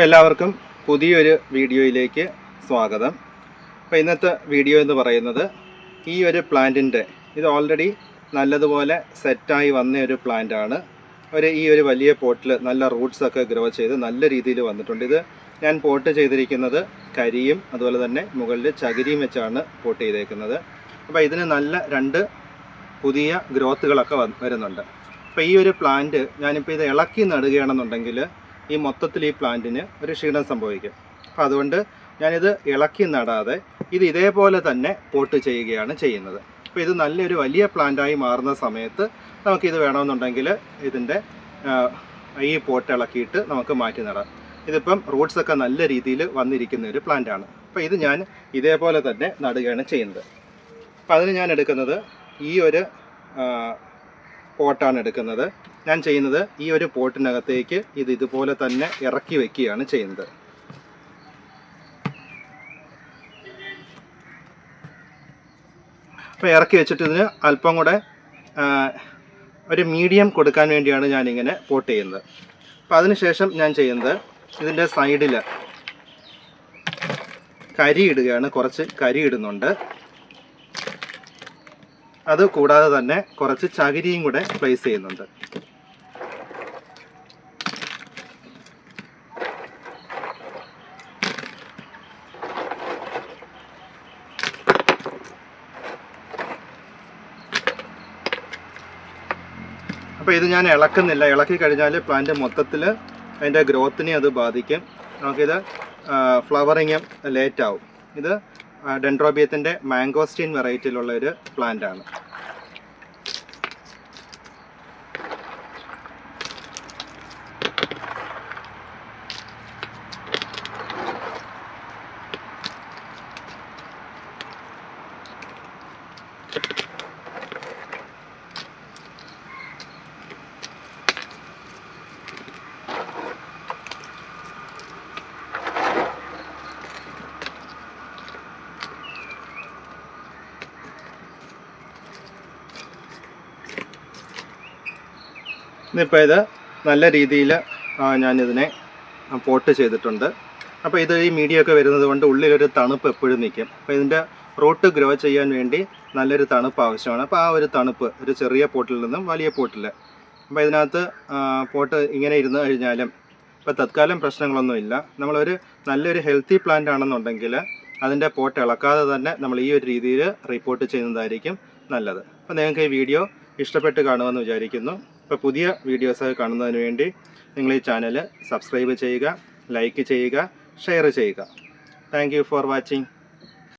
എല്ലാവർക്കും പുതിയൊരു വീഡിയോയിലേക്ക് സ്വാഗതം. അപ്പോൾ ഇന്നത്തെ വീഡിയോ എന്ന് പറയുന്നത് ഈ ഒരു പ്ലാന്റിൻ്റെ ഇത് ഓൾറെഡി നല്ലതുപോലെ സെറ്റായി വന്ന ഒരു പ്ലാന്റാണ്. ഈ ഒരു വലിയ പോട്ടിൽ നല്ല റൂട്ട്സൊക്കെ ഗ്രോ ചെയ്ത് നല്ല രീതിയിൽ വന്നിട്ടുണ്ട്. ഇത് ഞാൻ പോട്ട് ചെയ്തിരിക്കുന്നത് കരിയും അതുപോലെ തന്നെ മുകളിൽ ചകിരിയും വെച്ചാണ് പോട്ട് ചെയ്തേക്കുന്നത്. അപ്പോൾ ഇതിന് നല്ല രണ്ട് പുതിയ ഗ്രോത്തുകളൊക്കെ വരുന്നുണ്ട്. അപ്പോൾ ഈ ഒരു പ്ലാന്റ് ഞാനിപ്പോൾ ഇത് ഇളക്കി നടുകയാണെന്നുണ്ടെങ്കിൽ ഈ മൊത്തത്തിൽ ഈ പ്ലാന്റിന് ഒരു ക്ഷീണം സംഭവിക്കും. അപ്പോൾ അതുകൊണ്ട് ഞാനിത് ഇളക്കി നടാതെ ഇത് ഇതേപോലെ തന്നെ പോട്ട് ചെയ്യുകയാണ് ചെയ്യുന്നത്. അപ്പോൾ ഇത് നല്ലൊരു വലിയ പ്ലാന്റായി മാറുന്ന സമയത്ത് നമുക്കിത് വേണമെന്നുണ്ടെങ്കിൽ ഇതിൻ്റെ ഈ പോട്ട് ഇളക്കിയിട്ട് നമുക്ക് മാറ്റി നടാം. ഇതിപ്പം റൂട്ട്സൊക്കെ നല്ല രീതിയിൽ വന്നിരിക്കുന്ന ഒരു പ്ലാന്റാണ്. അപ്പോൾ ഇത് ഞാൻ ഇതേപോലെ തന്നെ നടുകയാണ് ചെയ്യുന്നത്. അപ്പോൾ അതിന് ഞാൻ എടുക്കുന്നത് ഈ ഒരു പോട്ടാണ് എടുക്കുന്നത്. ഞാൻ ചെയ്യുന്നത് ഈ ഒരു പോട്ടിനകത്തേക്ക് ഇത് ഇതുപോലെ തന്നെ ഇറക്കി വെക്കുകയാണ് ചെയ്യുന്നത്. അപ്പോൾ ഇറക്കി വെച്ചിട്ട് ഇതിന് അല്പം കൂടെ ഒരു മീഡിയം കൊടുക്കാൻ വേണ്ടിയാണ് ഞാനിങ്ങനെ പോട്ട് ചെയ്യുന്നത്. അപ്പോൾ അതിനുശേഷം ഞാൻ ചെയ്യുന്നത് ഇതിൻ്റെ സൈഡിൽ കരി ഇടുകയാണ്. കുറച്ച് കരി ഇടുന്നുണ്ട്. അത് കൂടാതെ തന്നെ കുറച്ച് ചകിരിയും കൂടെ പ്ലേസ് ചെയ്യുന്നുണ്ട്. അപ്പോൾ ഇത് ഞാൻ ഇളക്കുന്നില്ല. ഇളക്കി കഴിഞ്ഞാൽ പ്ലാന്റ് മൊത്തത്തിൽ അതിൻ്റെ ഗ്രോത്തിനെ അത് ബാധിക്കും. നമുക്കിത് ഫ്ലവറിങ്ങും ലേറ്റ് ആവും. ഇത് ഡെൻഡ്രോബിയത്തിൻ്റെ മാംഗോസ്റ്റീൻ വെറൈറ്റിയിലുള്ള ഒരു പ്ലാന്റ് ആണ്. ഇന്നിപ്പോൾ ഇത് നല്ല രീതിയിൽ ഞാനിതിനെ പോട്ട് ചെയ്തിട്ടുണ്ട്. അപ്പോൾ ഇത് ഈ മീഡിയമൊക്കെ വരുന്നത് കൊണ്ട് ഉള്ളിലൊരു തണുപ്പ് എപ്പോഴും നിൽക്കും. അപ്പോൾ ഇതിൻ്റെ റൂട്ട് ഗ്രോ ചെയ്യാൻ വേണ്ടി നല്ലൊരു തണുപ്പ് ആവശ്യമാണ്. അപ്പോൾ ആ ഒരു തണുപ്പ് ഒരു ചെറിയ പോട്ടിൽ നിന്നും വലിയ പോട്ടിൽ, അപ്പോൾ ഇതിനകത്ത് പോട്ട് ഇങ്ങനെ ഇരുന്ന് കഴിഞ്ഞാലും ഇപ്പോൾ തത്കാലം പ്രശ്നങ്ങളൊന്നുമില്ല. നമ്മളൊരു നല്ലൊരു ഹെൽത്തി പ്ലാന്റ് ആണെന്നുണ്ടെങ്കിൽ അതിൻ്റെ പോട്ട് ഇളക്കാതെ തന്നെ നമ്മൾ ഈ ഒരു രീതിയിൽ റിപ്പോർട്ട് ചെയ്യുന്നതായിരിക്കും നല്ലത്. അപ്പോൾ നിങ്ങൾക്ക് ഈ വീഡിയോ ഇഷ്ടപ്പെട്ട് കാണുമെന്ന് വിചാരിക്കുന്നു. അപ്പോൾ പുതിയ വീഡിയോസൊക്കെ കാണുന്നതിന് വേണ്ടി നിങ്ങൾ ഈ ചാനൽ സബ്സ്ക്രൈബ് ചെയ്യുക, ലൈക്ക് ചെയ്യുക, ഷെയർ ചെയ്യുക. Thank you for watching.